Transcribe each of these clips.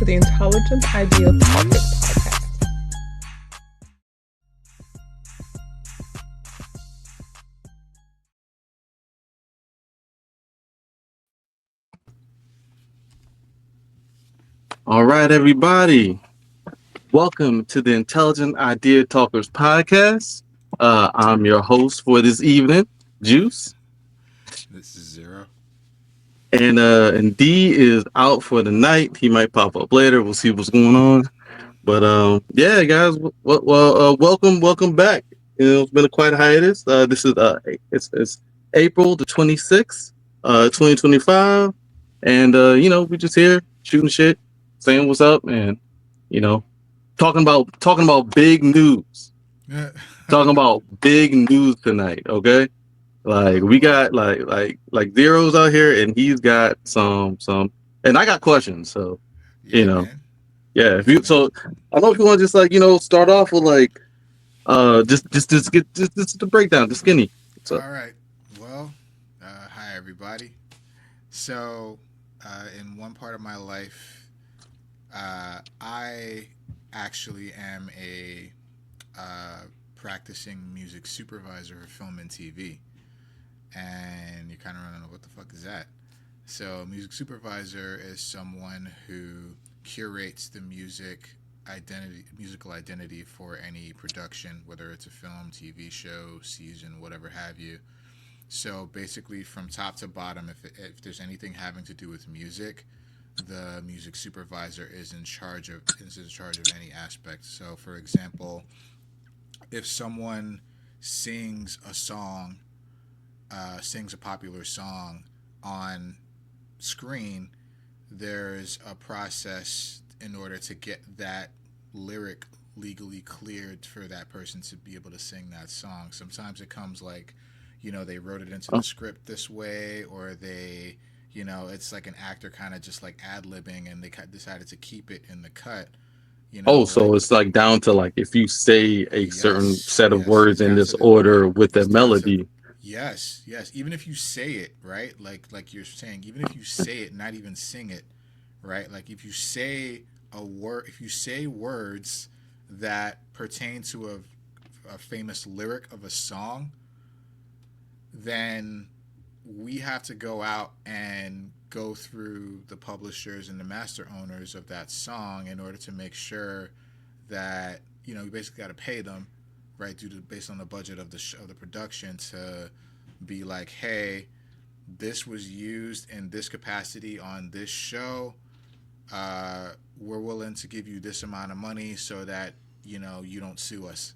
to the Intelligent Idea Talkers podcast. All right, everybody. Welcome to the Intelligent Idea Talkers podcast. I'm your host for this evening, Juice, This is Zero. and D is out for the night. He might pop up later. We'll see what's going on. But yeah, guys. Welcome back. It's been a quite hiatus. This is it's April the 26th, 2025, and we just here shooting shit, saying what's up, and you know talking about big news. Talking about big news tonight. Okay, like Oh we boy. got like Zero's out here, and he's got some, and I got questions. So you Yeah, know. man. Yeah, if Yeah, you man. so I don't know if you want to just start off with like just get just the breakdown, the skinny. So All right. Well, hi everybody. So, in one part of my life, I actually am a practicing music supervisor for film and TV, and you're kind of running, what the fuck is that? So, music supervisor is someone who curates the musical identity for any production, whether it's a film, TV show, season, whatever have you. So basically, from top to bottom, if there's anything having to do with music, the music supervisor is in charge of any aspect. So, for example, if someone sings a song, sings a popular song on screen, there's a process in order to get that lyric legally cleared for that person to be able to sing that song. Sometimes it comes like, they wrote it into the oh, script this way, or it's like an actor kind of just like ad libbing, and they decided to keep it in the cut. so Like, it's like down to like if you say a certain yes, set of yes, words in this order with the it's down to melody. yes, yes. Even if you say it right, like you're saying, even if you say it, not even sing it, right? Like if you say a word, if you say words that pertain to a famous lyric of a song, then we have to go out and go through the publishers and the master owners of that song in order to make sure that you basically got to pay them, right, based on the budget of the production, to be like, hey, this was used in this capacity on this show. We're willing to give you this amount of money so that you don't sue us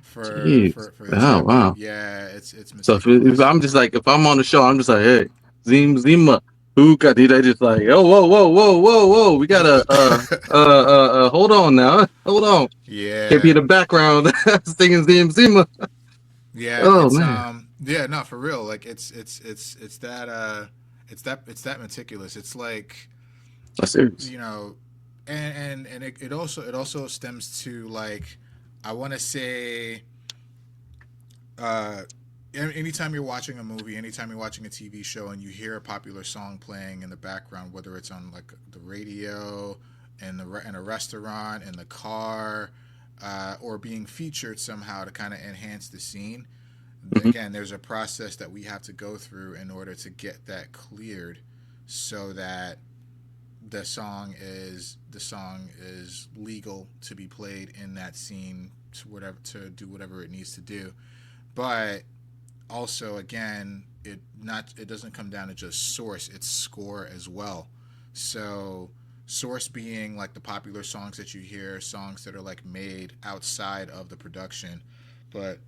for, Jeez. for for this Oh happening. wow. Yeah, it's So if meticulous. I'm just like if I'm on the show, I'm just like, hey, Zima, who got they just like, oh whoa, we gotta hold on now, hold on. Can't be Yeah, in the background singing Zima. yeah, Oh man, yeah, no, for real. Like it's that meticulous. It's like, that's serious. you know, and it also stems to, like, I want to say, uh, anytime you're watching a movie, anytime you're watching a TV show, and you hear a popular song playing in the background, whether it's on like the radio, in a restaurant, in the car, or being featured somehow to kind of enhance the scene. Hmm. Again, there's a process that we have to go through in order to get that cleared, so that the song is legal to be played in that scene, to do whatever it needs to do. But also, again, it doesn't come down to just source, it's score as well. So source being like the popular songs that you hear, songs that are like made outside of the production. but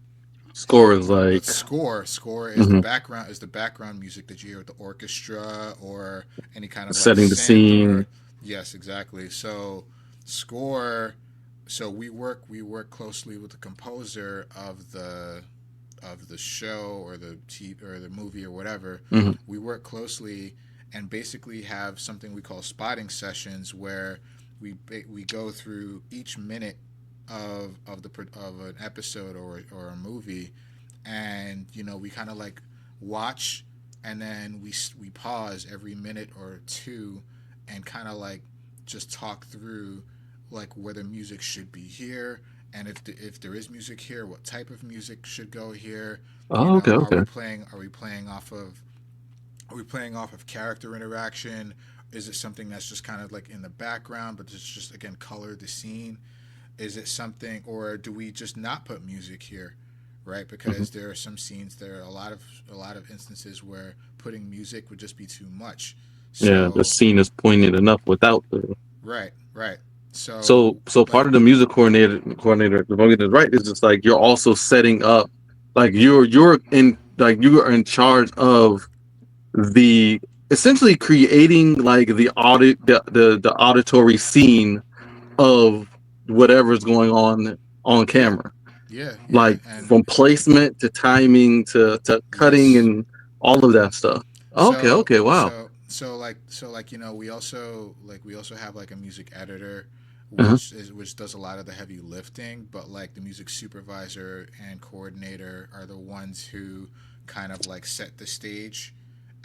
Score is but like, score is the hmm background music that you hear with the orchestra, or any kind of like setting the synth, or scene. yes, exactly. So score. So we work closely with the composer of the show, or the TV, or the movie, or whatever. Hmm. We work closely and basically have something we call spotting sessions, where we go through each minute of an episode, or a movie, and we kind of like watch, and then we pause every minute or two, and kind of like just talk through like whether music should be here, and if there is music here, what type of music should go here. You Oh, okay, know, okay. are we playing off of character interaction? Is it something that's just kind of like in the background, but it's just again color the scene? Is it something, or do we just not put music here, right? Hmm. Because there are some scenes, there are a lot of instances where putting music would just be too much. Yeah, the So scene is poignant enough without the. right, right. So, So so like part of the music coordinator, if I'm getting it right, is just like you're also setting up, like you are in charge of the essentially creating like the auditory scene of whatever's going on yeah, camera, yeah, like and from placement to timing to cutting yes. and all of that stuff. Okay, So okay, wow. you know, we also have like a music editor, Uh-huh. which does a lot of the heavy lifting, but like the music supervisor and coordinator are the ones who kind of like set the stage,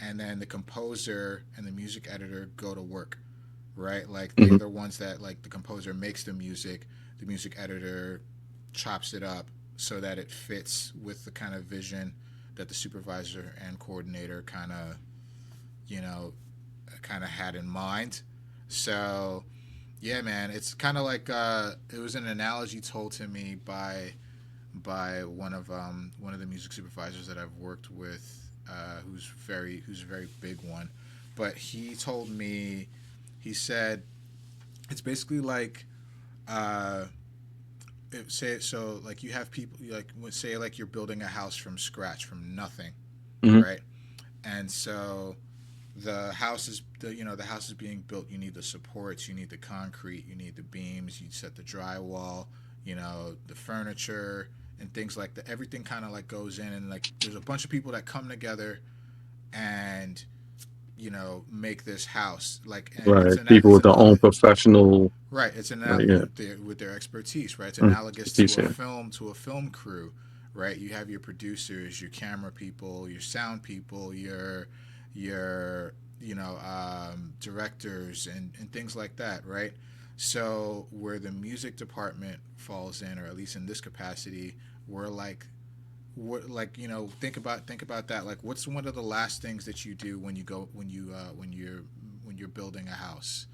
and then the composer and the music editor go to work, right? Like they're Hmm. the ones that, like, the composer makes the music editor chops it up so that it fits with the kind of vision that the supervisor and coordinator kind of, you know, kind of had in mind. So yeah, man, it's kind of like it was an analogy told to me by one of the music supervisors that I've worked with, who's a very big one. But he told me, he said it's basically like uh, say so like you have people like say like you're building a house from scratch from nothing, Hmm. right? And so the house is being built. You need the supports, you need the concrete, you need the beams, you set the drywall, the furniture and things like that. Everything kind of like goes in, and like there's a bunch of people that come together and make this house, like, and Right, people with their own professional, right, it's yeah, with their expertise, right? It's mm, analogous to yeah. a film crew, right? You have your producers, your camera people, your sound people, your directors and things like that, right? So where the music department falls in, or at least in this capacity, we're like, what, like, think about that. Like, what's one of the last things that you do when you go when you're building a house?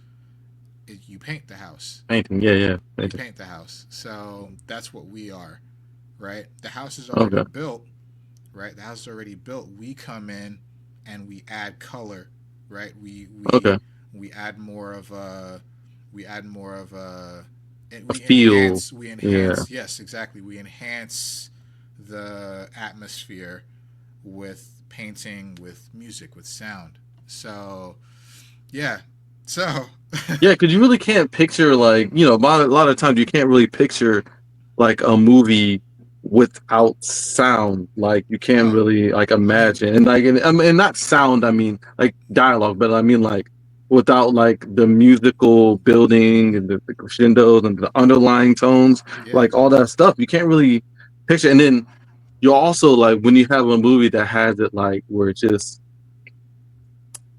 You paint the house. Painting, yeah, yeah, You painting. paint the house. So that's what we are, right? The house is already Okay, built, right? The house is already built. We come in and we add color, right? okay. We add more of a we add more of a A feel, yeah. yes, exactly. We enhance the atmosphere with painting, with music, with sound. So yeah. So Yeah, because you really can't picture, like, a lot of times you can't really picture like a movie without sound. Like you can't no. really like No. imagine, and like, and, I mean, not sound. I mean like dialogue, but I mean like without like the musical building and the crescendos and the underlying tones, Yeah. like all that stuff. You can't really picture. And then you also like when you have a movie that has it like where it's just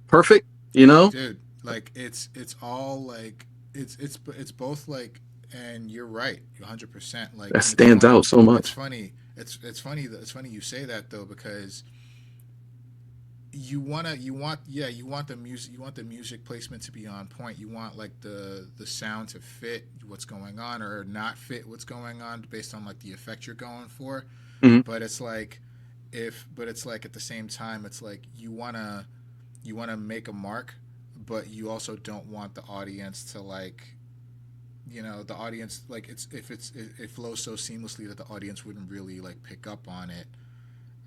perfect, you know, Dude, like it's all like it's both like, and you're right, 100%, like, that and it's stands fun. out so It's much. funny. It's funny you say that though, because you want the music placement to be on point. You want like the sound to fit what's going on, or not fit what's going on based on like the effect you're going for. Hmm. But it's like, if but it's like at the same time, it's like you want to make a mark, but you also don't want the audience to like, the audience, like, it flows so seamlessly that the audience wouldn't really like pick up on it,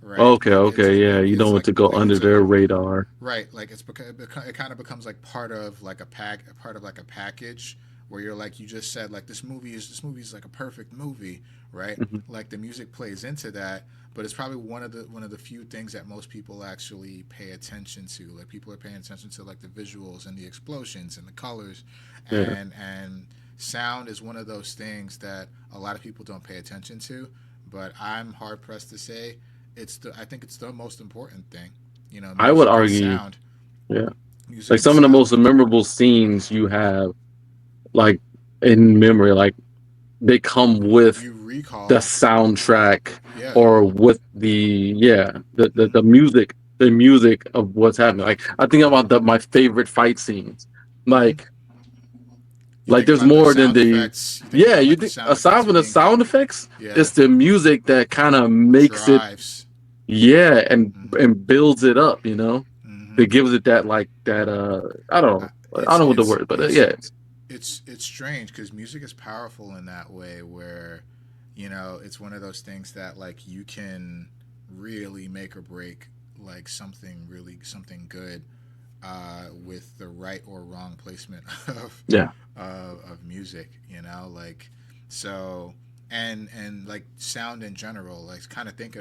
right? Okay, okay, yeah. You don't want to go under It's like their radar. right, like it's because it kind of becomes like part of like a package, where you're like, you just said like this movie is like a perfect movie, right? Hmm. Like the music plays into that, but it's probably one of the few things that most people actually pay attention to. Like, people are paying attention to like the visuals and the explosions and the colors, Yeah, and sound is one of those things that a lot of people don't pay attention to. But I'm hard pressed to say I think it's the most important thing. I would Music and argue. sound. Yeah, Music like and some of the sound. most memorable scenes you have. like in memory, like they come with You recall. the soundtrack Yeah. or with the music of what's happening. Like I think about my favorite fight scenes. Mm-hmm. Like You think there's about the more than sound the effects. You think yeah, about you like the think sound aside effects from the being sound effects, yeah it's the music that kind of makes it drives. and Mm-hmm. builds it up, Mm-hmm. that gives it that like that I don't know. I don't know what the word, but yeah. It's strange because music is powerful in that way where it's one of those things that like you can really make or break like something good with the right or wrong placement of Yeah. of music, like so and like sound in general, like kind of think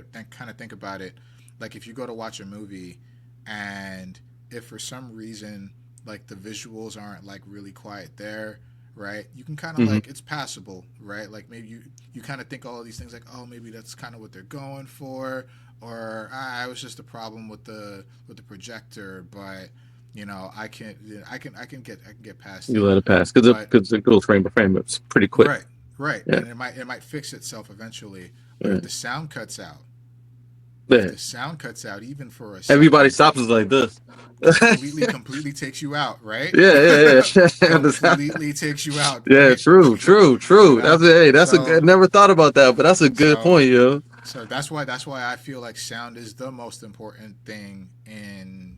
about it, like if you go to watch a movie and if for some reason like the visuals aren't like really quiet there, right, you can kind of Hmm. like it's passable, right, like maybe you kind of think all of these things like, oh, maybe that's kind of what they're going for, or it was just a problem with the projector, but I can get past You it. let it pass because But it goes frame by frame. It's pretty quick. right, Yeah. and it might fix itself eventually. But Yeah. if the sound cuts out, Yeah. even for a Everybody second, stops us like this. completely takes you out, right? Yeah. Completely takes you out, Yeah, right? true. That's a So good. Never thought about that, but that's a good so point, yo. so that's why I feel like sound is the most important thing in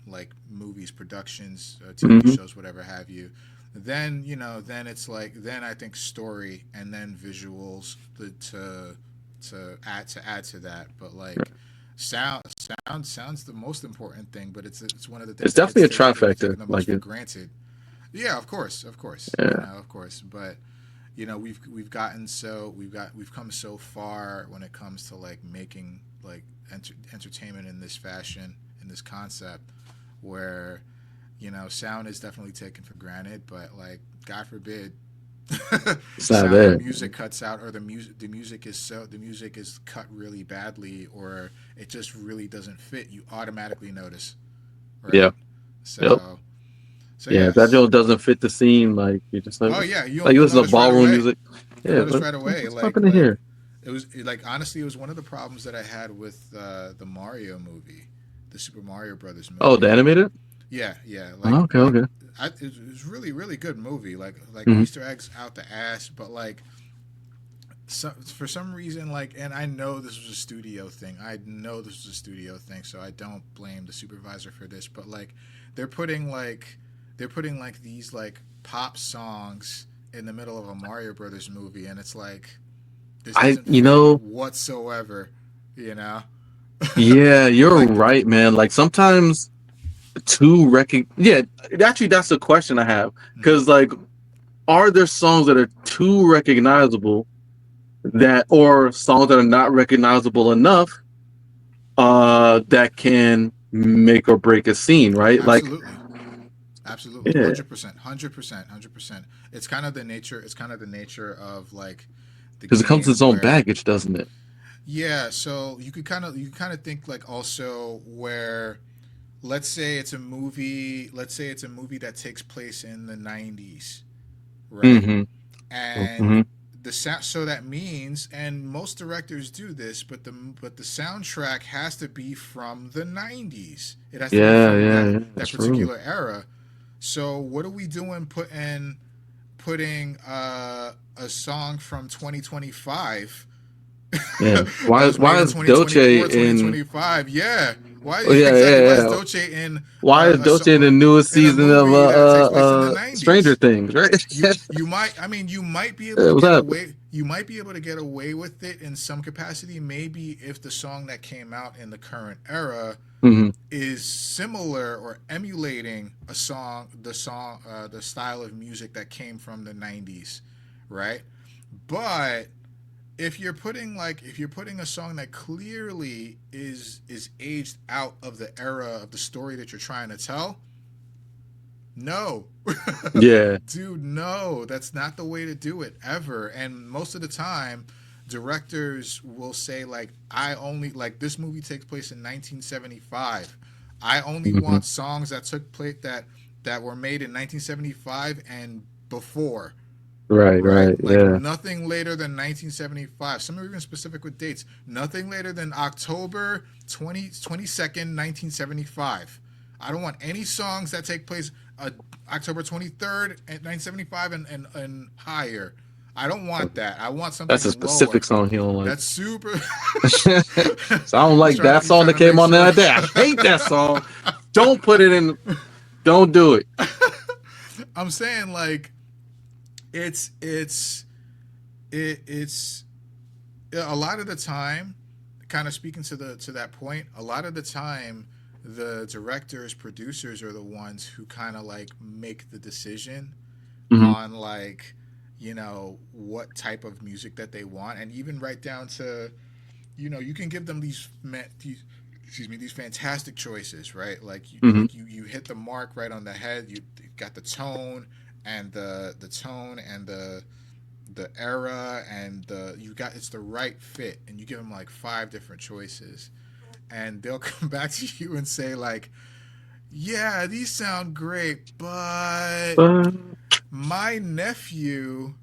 like movies, productions, TV Hmm. shows, whatever have you. Then it's like then I think story and then visuals to add to that. But like sound's the most important thing, but it's one of the It's things that definitely gets a taken trifecta. the most Like for it. granted. Yeah, of course, Yeah. of course, but we've come so far when it comes to like making like entertainment in this fashion, in this concept, where sound is definitely taken for granted, but like God forbid It's not sound or there. music cuts out, or the music is cut really badly, or it just really doesn't fit, you automatically notice, Yeah. right? Yep. So Yeah. If that yes. joke doesn't fit the scene, like you just Oh yeah, like you you'll listen to notice right ballroom away. music. You'll Yeah. notice right away. What's happening here? It was like honestly, it was one of the problems that I had with the Mario movie, the Super Mario Brothers Oh, the movie. animated. Yeah, Oh, okay. Okay. it was really good movie. Like Hmm. Easter eggs out the ass, but like for some reason, like, and I know this was a studio thing. So I don't blame the supervisor for this. But like, they're putting like these like pop songs in the middle of a Mario Brothers movie, and it's like this I doesn't you fit know whatsoever. You know, Yeah, you're like right, man. Like sometimes too yeah, actually that's the question I have. mhm. Cause like are there songs that are too recognizable that or songs that are not recognizable enough that can make or break a scene, right? Like Absolutely. Absolutely, yeah, 100%, 100%, 100%. It's kind of the nature. It's kind of the nature of like the because it comes with game its own where, baggage, doesn't it? yeah. So you kind of think like also where, let's say it's a movie that takes place in the '90s, right? Mm-hmm. And Mm-hmm. the sound. So that means, and most directors do this, but the soundtrack has to be from the '90s. It has to be Yeah, from yeah, that yeah. that That's true. particular era. So what are we doing putting a song from 2025 Yeah. that Why was made why in is Dolce 2024, in 2025? Yeah. Why oh yeah, exactly? Why is yeah. Dolce in Why is Dolce in the newest in a season of movie that takes place in the 90s? Stranger Things, right? You might be able to What's get happening? away you might be able to get away with it in some capacity, maybe if the song that came out in the current era Hmm. is similar or emulating the style of music that came from the 90s, right? But if you're putting a song that clearly is aged out of the era of the story that you're trying to tell, no. Yeah. Dude, no, that's not the way to do it ever. And most of the time, directors will say like, I only like this movie takes place in 1975. I only Hmm. want songs that took place that were made in 1975 and before. Right. Like Yeah. nothing later than 1975. Some are even specific with dates. Nothing later than October 22nd, 1975. I don't want any songs that take place October 23rd, 1975 and higher. I don't want that. I want That's a something specific lower. song he don't like. That's super. So I don't like that he's song trying that to came make on the sure. other day. I hate that song. Don't put it in. Don't do it. I'm saying like it's a lot of the time, kind of speaking to that point, a lot of the time the directors, producers are the ones who kind of like make the decision on like, you know, what type of music that they want, and even right down to, you know, you can give them these these fantastic choices, right? Like you hit the mark right on the head. You got the tone and the tone and the era and you got, it's the right fit, and you give them like 5 different choices, and they'll come back to you and say like, yeah, these sound great, but my nephew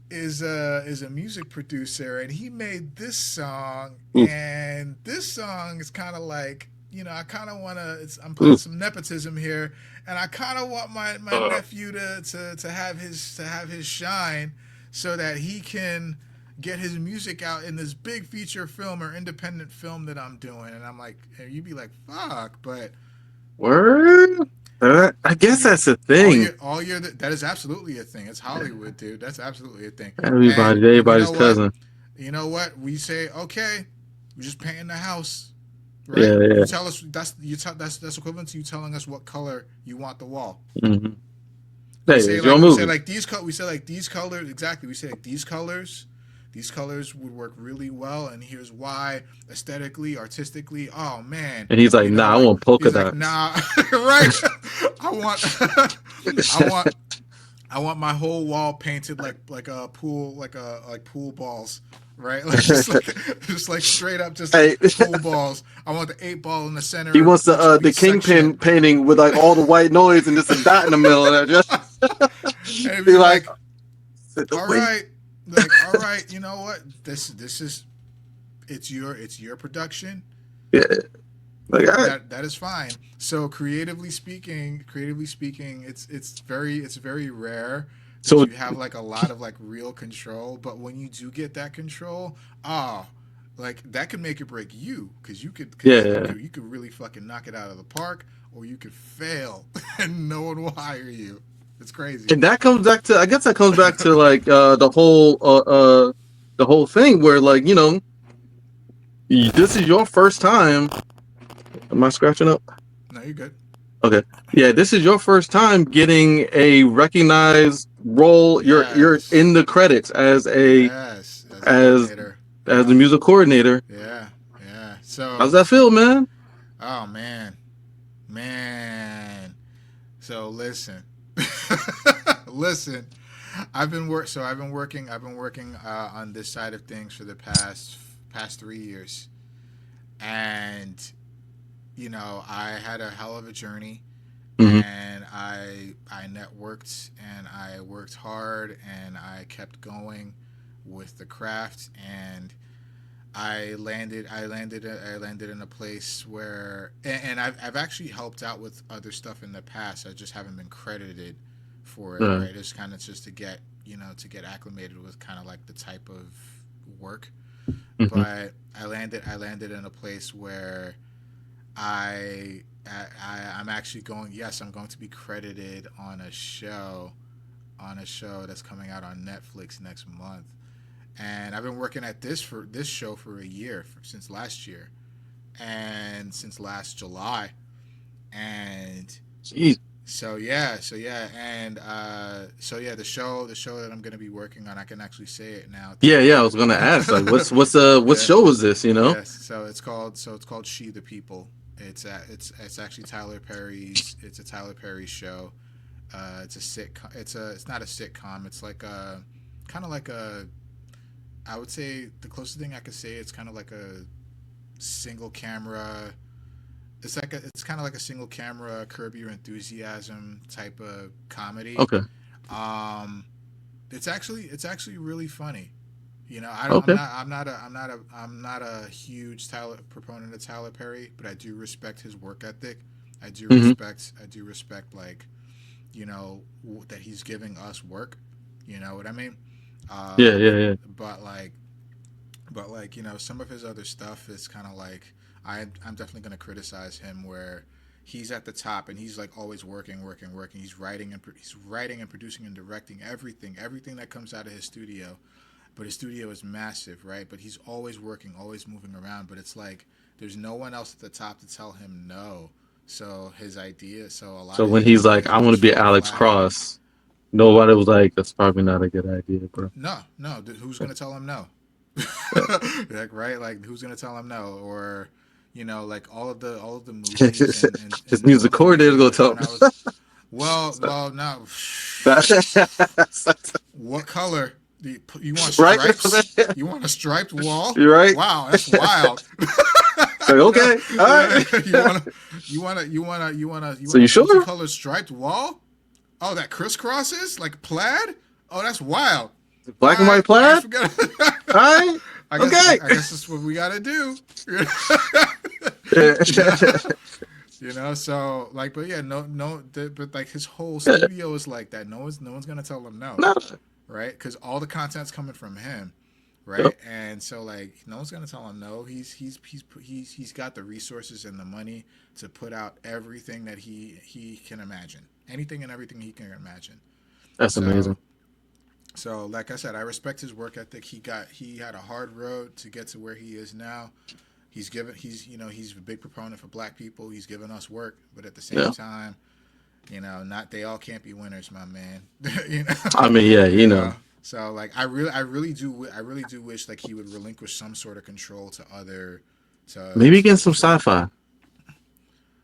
is a music producer, and he made this song, and this song is kind of like, you know, I kind of want to, I'm putting some nepotism here, and I kind of want my nephew to have his shine, so that he can get his music out in this big feature film or independent film that I'm doing. And I'm like, and you'd be like, fuck, but Word. I guess that's a thing. all year that is absolutely a thing. It's Hollywood, dude. That's absolutely a thing. Everybody's cousin. You know what? We say, okay, we're just painting the house, right? Yeah. You tell us that's equivalent to you telling us what color you want the wall. Mm-hmm. We Hey, say it's like your we movie. say like these colors. We say like these colors exactly. We say like these colors would work really well, and here's why: aesthetically, artistically. Oh man! And he's like, You know, nah, I like, want polka he's dots. like, nah, right? I want I want my whole wall painted like a pool, like pool balls, right? Like just like straight up, just like pool balls. I want the 8 ball in the center. He wants of the each kingpin section. painting with like all the white noise and just a dot in the middle of that. And it'd Be be like, all right, like, all right, you know what? This is it's your production. yeah, like all right. That is fine. So creatively speaking, it's very rare that So you have like a lot of like real control. But when you do get that control, like that could make or break you, because you could really fucking knock it out of the park, or you could fail and no one will hire you. It's crazy. and that comes back to, I guess that comes back to like the whole thing where, like, you know, this is your first time. Am I scratching up? No, you're good. Okay. Yeah, this is your first time getting a recognized role. You're in the credits as a coordinator. as the music coordinator. Yeah. So How's that feel, man? oh man. So listen. Listen. I've been working on this side of things for the past 3 years. And you know, I had a hell of a journey, and I networked, and I worked hard, and I kept going with the craft, and I landed in a place where, and I've actually helped out with other stuff in the past. I just haven't been credited for it, right? It's kind of just to get acclimated with kind of like the type of work. But I landed in a place where I'm actually going. Yes, I'm going to be credited on a show that's coming out on Netflix next month. And I've been working at this show for a year, since last year, and since last July. And Jeez. so yeah, and the show that I'm gonna be working on, I can actually say it now. Yeah. I was gonna ask, like, what show is this? You know? Yes. So it's called She the People. It's actually Tyler Perry's. It's a Tyler Perry show. It's a sitcom. It's not a sitcom. It's like a kind of like a. I would say the closest thing I could say, it's kind of like a single camera. It's kind of like a single camera Curb Your Enthusiasm type of comedy. Okay. Um, it's actually really funny. You know, Okay. I'm not a huge Tyler proponent of Tyler Perry, but I do respect his work ethic. Hmm. I do respect like, you know, that he's giving us work. You know what I mean? Yeah, Uh, yeah, yeah. but like, you know, some of his other stuff is kind of like I'm definitely gonna criticize him where he's at the top and he's like always working. He's writing and producing and directing everything that comes out of his studio. But his studio is massive, right? But he's always working, always moving around. But it's like there's no one else at the top to tell him no. So his idea, so a lot So of when his he's like, ideas "I want to just be fall Alex flat. Cross," nobody was like, "That's probably not a good idea, bro." No, no. Who's gonna tell him no? Yeah. Like, right? Like who's gonna tell him no? Or you know, like all of the movies His and all music the coordinator movies gonna that are tell coming him. out with. Well, no. What color? You want Right? stripes? You want a striped wall? You're right. Wow, that's wild. Like, You know, okay, all right. you So want you a sure? multicolored striped wall? Oh, that crisscrosses like plaid? Oh, that's wild. All Black and right, white I guess plaid? we got. All right. Okay. I guess that's what we got to do. Yeah. you know, you know. So like, but yeah, but like his whole studio is like that. No one's gonna tell him no, No. right? Because all the content's coming from him, Yep. right? And so like, no one's gonna tell him no. He's got the resources and the money to put out everything that he can imagine, anything and everything he can imagine. That's So amazing. like I said, I respect his work ethic. He had a hard road to get to where he is now. He's a big proponent for black people. He's given us work, but at the same Yeah. time, you know, not they all can't be winners, my man. you know, I mean, yeah, you you know. know, So like, I really do wish like he would relinquish some sort of control to other, maybe get some to sci-fi.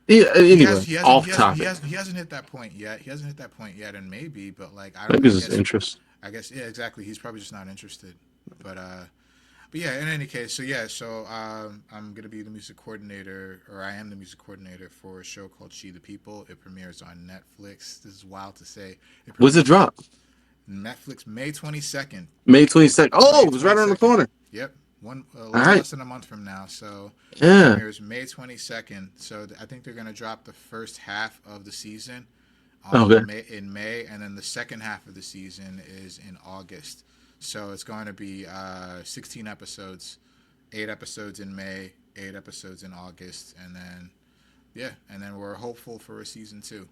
Yeah, anyway, off topic. he hasn't hit that point yet. He hasn't hit that point yet, and maybe, but like Maybe it's just interest. I guess yeah, exactly. He's probably just not interested. But but yeah, in any case, so yeah, so I'm gonna be the music coordinator, or I am the music coordinator for a show called She the People. It premieres on Netflix. This is wild to say. It When's it premieres on drop? Netflix May 22nd. May 22nd. Oh, May it was right around the 22nd. corner. Yep, one a All little right. less than a month from now. So it Yeah. premieres May 22nd. So I think they're gonna drop the first half of the season Okay. in May, and then the second half of the season is in August. So it's going to be 16 episodes, 8 episodes in May, 8 episodes in August, and then yeah, and then we're hopeful for a season 2.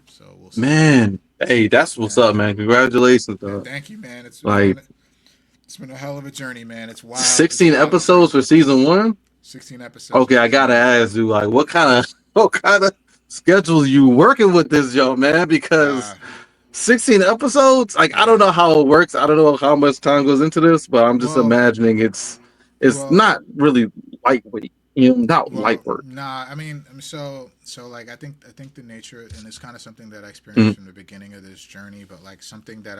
So we'll see. Man. Hey, that's what's Yeah. up, man. Congratulations, Yeah, dog. thank you, man. Like It's been a hell of a journey, man. It's wild. It's 16 wild and episodes crazy. for season one. 16 episodes for Okay, I season gotta 1. ask you, like, what kind of schedules you working with this young man? Because Uh, 16 episodes, like, I don't yeah. know how it works. I don't know how much time goes into this, but I'm just Well, imagining it's well, not really lightweight, not Well, light work. nah. So like I think the nature, and it's kind of something that I Mhm. experienced from the beginning of this journey, but like something that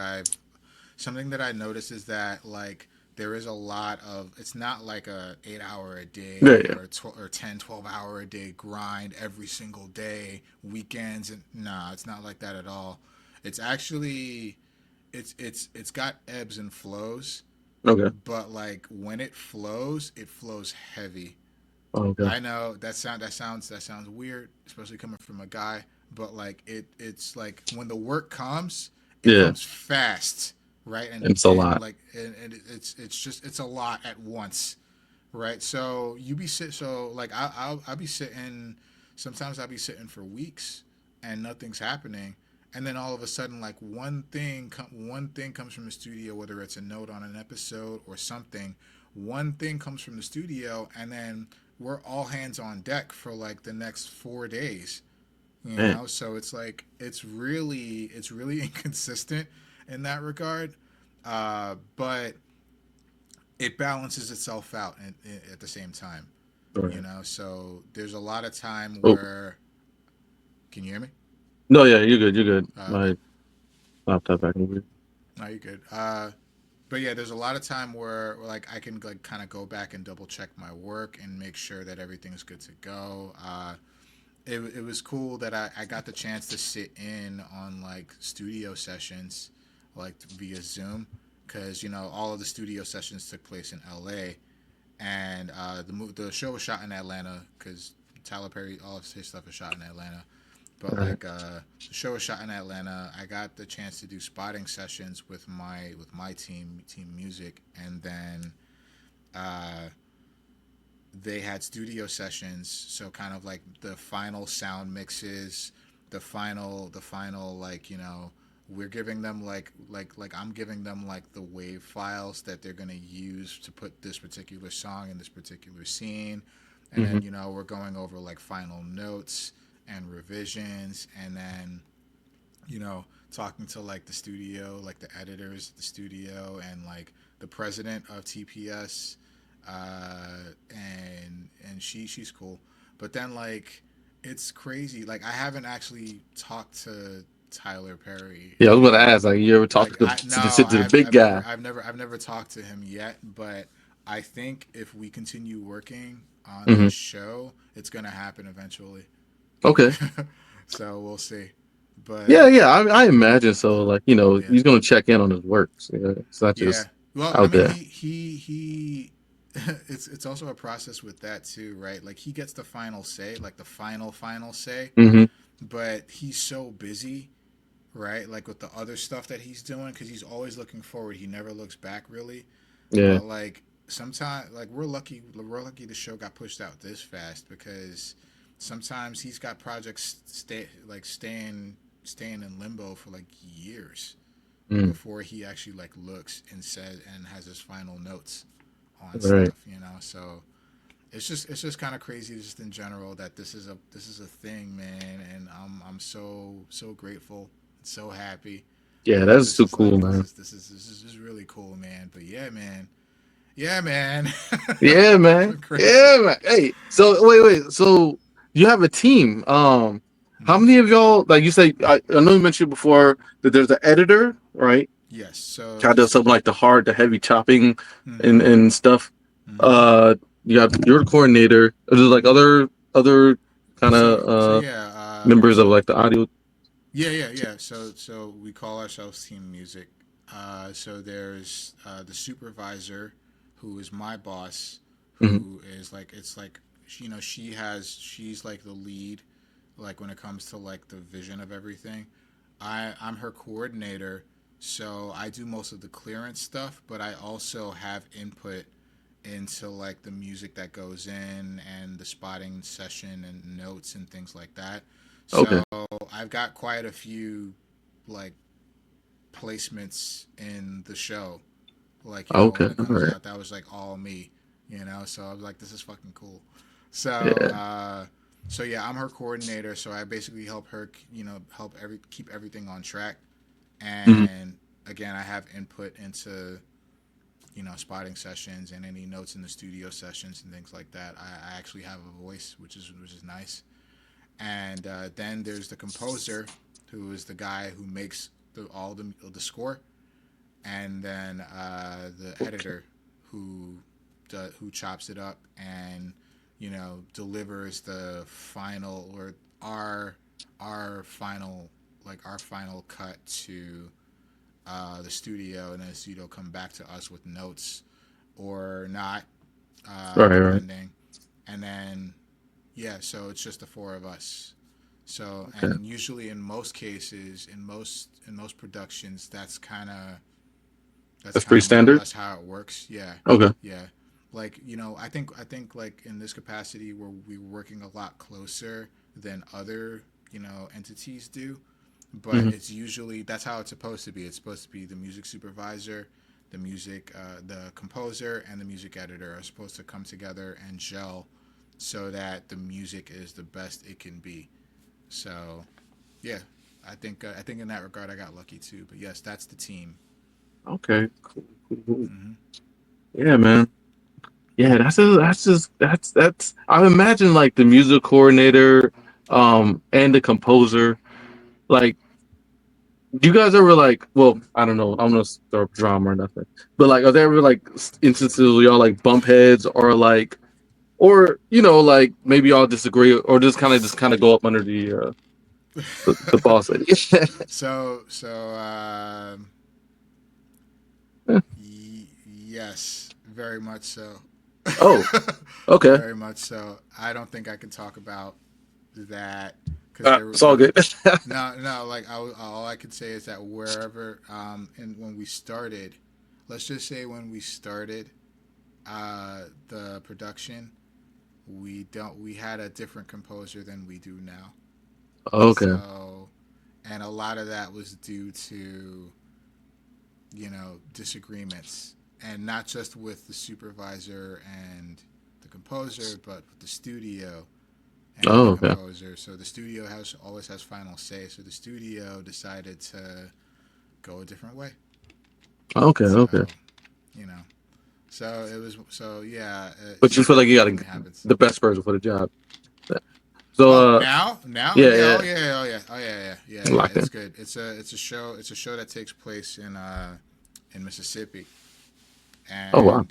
I noticed is that like there is a lot of it's not like a 8 hour a Yeah, day yeah, or a 12 hour a day grind every single day, weekends, and nah, it's not like that at all. It's actually it's got ebbs and flows, okay, but like when it flows heavy. okay, I know that sounds weird, especially coming from a guy. But like it's like when the work comes, it yeah, comes fast, right? it's a lot. And it's just it's a lot at once, right? So you be sit so like I'll be sitting. Sometimes I'll be sitting for weeks and nothing's happening, and then all of a sudden like one thing comes from the studio, whether it's a note on an episode or something. One thing comes from the studio, and then we're all hands on deck for like the next 4 days. You Man, know, so it's like it's really inconsistent in that regard, but it balances itself out at the same time. all You right. know, so there's a lot of time Oh where can you hear me? no, yeah, you're good. You're good. Okay, My laptop back over here. no, you're good. But yeah, there's a lot of time where like I can like kind of go back and double check my work and make sure that everything is good to go. It was cool that I got the chance to sit in on like studio sessions like via Zoom, because all of the studio sessions took place in L.A. and the show was shot in Atlanta because Tyler Perry, all of his stuff is shot in Atlanta. But Right. the show was shot in Atlanta. I got the chance to do spotting sessions with my team music, and then uh, they had studio sessions. So kind of like the final sound mixes, the final we're giving them like I'm giving them like the wave files that they're gonna use to put this particular song in this particular scene, and Mm-hmm. then we're going over like final notes and revisions, and then talking to like the studio, like the editors at the studio, and like the president of TPS, and she's cool. But then like it's crazy. Like I haven't actually talked to Tyler Perry. Yeah, I was going to ask, like, you ever talk Like to I to the, no, to the big guy? I've never talked to him yet. But I think if we continue working on Mm-hmm. this show, it's gonna happen eventually. Okay. So we'll see. But Yeah. I imagine so. Like, yeah, he's going to check in on his works. Yeah, it's not yeah. just Well, I out mean, there. he it's also a process with that too, right? Like he gets the final say, like the final say, Mm-hmm. but he's so busy, right? Like with the other stuff that he's doing, because he's always looking forward. He never looks back, really. Yeah. But like sometimes, like we're lucky the show got pushed out this fast, because sometimes he's got projects staying in limbo for like years Mm. before he actually like looks and says and has his final notes on Right. stuff. So it's just kind of crazy just in general that this is a thing, man, and I'm so grateful, so happy. Yeah, that's This too is like cool, man. this is really cool, man. But yeah, man, Yeah, it's man. been crazy. Yeah, man. Hey, so wait. So you have a team. How Hmm. many of y'all? Like you say, I know you mentioned before that there's an editor, right? Yes, so Kind of does something like the heavy chopping hmm and stuff. hmm Uh, you got your coordinator. There's like other kind of so yeah, members of like the audio. yeah. So we call ourselves Team Music. So there's the supervisor, who is my boss, Hmm. who is like it's like she's like the lead, like when it comes to like the vision of everything. I'm her coordinator, so I do most of the clearance stuff, but I also have input into like the music that goes in and the spotting session and notes and things like that. Okay. So I've got quite a few like placements in the show. Like, Okay. when it All comes right. out, that was like all me, So I was like, this is fucking cool. So Yeah. so yeah, I'm her coordinator, so I basically help her, keep everything on track. Hmm. And again, I have input into spotting sessions and any notes in the studio sessions and things like that. I actually have a voice, which is nice. And then there's the composer, who is the guy who makes all the score, and then the Okay. editor, who who chops it up and delivers the final, or our final, our final cut to the studio, and then the studio come back to us with notes or not, Right. depending. And then yeah, so it's just the four of us. So, Okay. and usually in most cases, in most productions, that's That's kind pretty of more or standard. less how it works. Yeah, Okay. yeah. Like I think like in this capacity, where we're working a lot closer than other entities do, but Hmm. it's usually that's how it's supposed to be. It's supposed to be the music supervisor, the composer, and the music editor are supposed to come together and gel, so that the music is the best it can be. So, yeah, I think in that regard I got lucky too. But yes, that's the team. Okay. Cool. Hmm. Yeah, man. Yeah, that's. I imagine like the music coordinator, and the composer. Like, do you guys ever like? Well, I don't know. I'm gonna start drama or nothing. But like, are there ever like instances where y'all like bump heads or like maybe y'all disagree or just kind of go up under the boss lady? So Yes, very much so. Oh, okay. Very much so. I don't think I can talk about that because It's all good. no, like all I could say is that wherever and when we started, let's just say when we started the production, we had a different composer than we do now. Okay. So, and a lot of that was due to disagreements, and not just with the supervisor and the composer, but with the studio and Oh, the okay. composer. So the studio has always has final say. So the studio decided to go a different way. Okay. So Okay. you know, so it was so yeah. But you feel like That you got definitely happens. the best person for the job. So, Oh, now, yeah, yeah, yeah, oh yeah, oh yeah, oh yeah, yeah, yeah, yeah. locked It's in. good. It's a show that takes place in Mississippi, Oh wow. and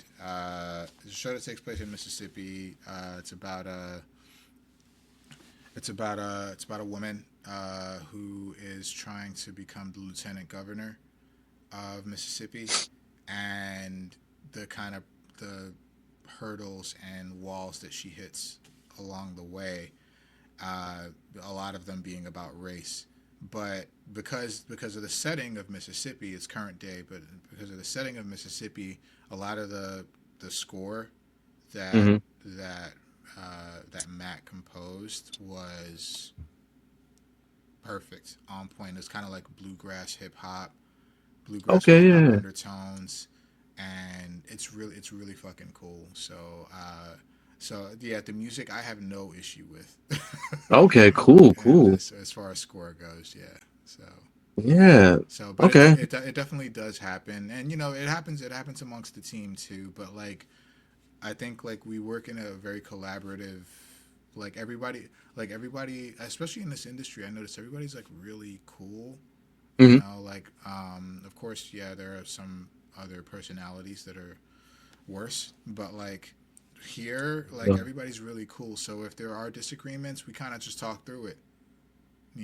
it's a show that takes place in Mississippi. It's about a woman who is trying to become the lieutenant governor of Mississippi, and the kind of the hurdles and walls that she hits along the way. Uh, a lot of them being about race, but because of the setting of Mississippi, it's current day. But because of the setting of Mississippi, a lot of the score that Hmm. that that Matt composed was perfect, on point. It's kind of like bluegrass Okay, hip hop yeah. undertones, and it's really fucking cool. So yeah, the music I have no issue with. Okay, cool, And cool. as far as score goes, yeah. So Yeah. but Okay. it definitely does happen, and it happens amongst the team too. But like I think like we work in a very collaborative, like everybody, especially in this industry, I noticed everybody's like really cool. Hmm. Like of course, yeah, there are some other personalities that are worse, but like here, like everybody's really cool. So if there are disagreements, we kind of just talk through it,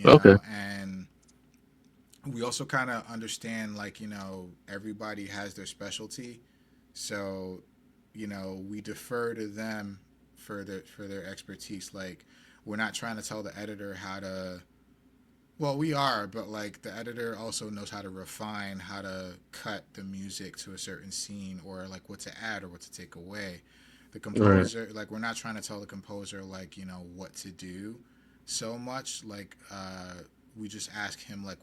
Okay. and we also kind of understand like everybody has their specialty, so we defer to them for their expertise. Like we're not trying to tell the editor how to, well, we are, but like the editor also knows how to refine how to cut the music to a certain scene, or like what to add or what to take away. The Right. composer, like we're not trying to tell the composer like what to do so much. Like we just ask him like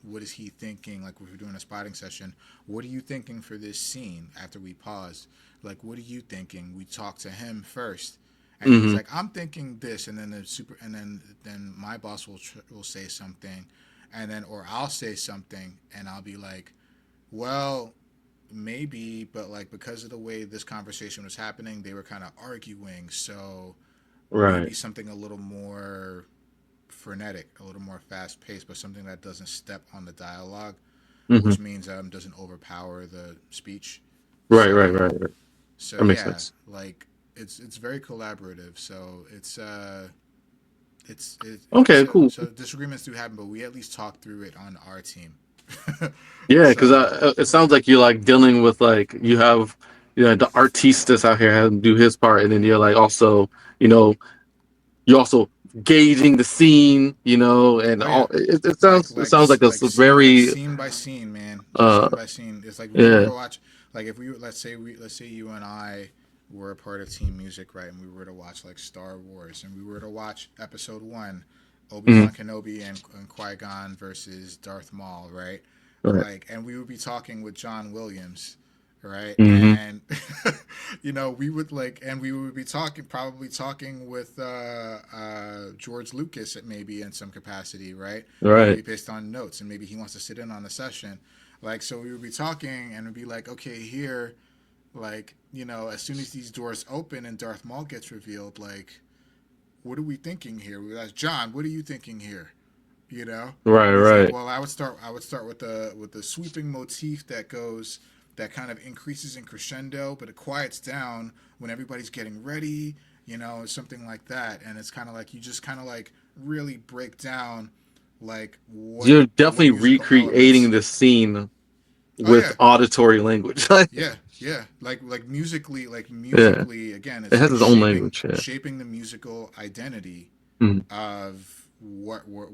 what is he thinking, like if we're doing a spotting session, what are you thinking for this scene after we pause, like what are you thinking. We talk to him first, and he's Hmm. like, I'm thinking this, and then then my boss will say something, and then or I'll say something, and I'll be like, well, maybe, but like because of the way this conversation was happening, they were kind of arguing, so Right. maybe something a little more frenetic, a little more fast paced, but something that doesn't step on the dialogue, Hmm. which means doesn't overpower the speech. Right. Right. So Right. Right. That makes yeah, sense. like it's very collaborative. So Okay. Cool. so disagreements do happen, but we at least talk through it on our team. Yeah, because So it sounds like you're like dealing with like you have the artiste that's out here having to do his part, and then you're like also you know you're also gauging the scene, and oh yeah, all. It sounds like it's a like very scene by scene, man, like uh scene by scene. It's like if we were yeah. to watch, like if we let's say you and I were a part of Team Music, right, and we were to watch like Star Wars, and we were to watch Episode One, Obi Mhm. Wan Kenobi and Qui Gon versus Darth Maul, right? Right. Like, and we would be talking with John Williams, right? Hmm. And we would like, and we would be probably talking with George Lucas at maybe in some capacity, right? Right. Maybe based on notes, and maybe he wants to sit in on the session. Like, so we would be talking, and it'd be like, okay, here, like, as soon as these doors open and Darth Maul gets revealed, like, what are we thinking here? We ask John, what are you thinking here? You know, Right. and he's like, Right. well, I would start with the sweeping motif that kind of increases in crescendo, but it quiets down when everybody's getting ready, something like that. And it's kind of like you just kind of like really break down like You're what definitely musical recreating elements. the scene Oh with yeah, auditory language. Like, yeah. Like yeah, musically. Again, it it's has like its own language. Yeah. shaping the musical identity Mhm. of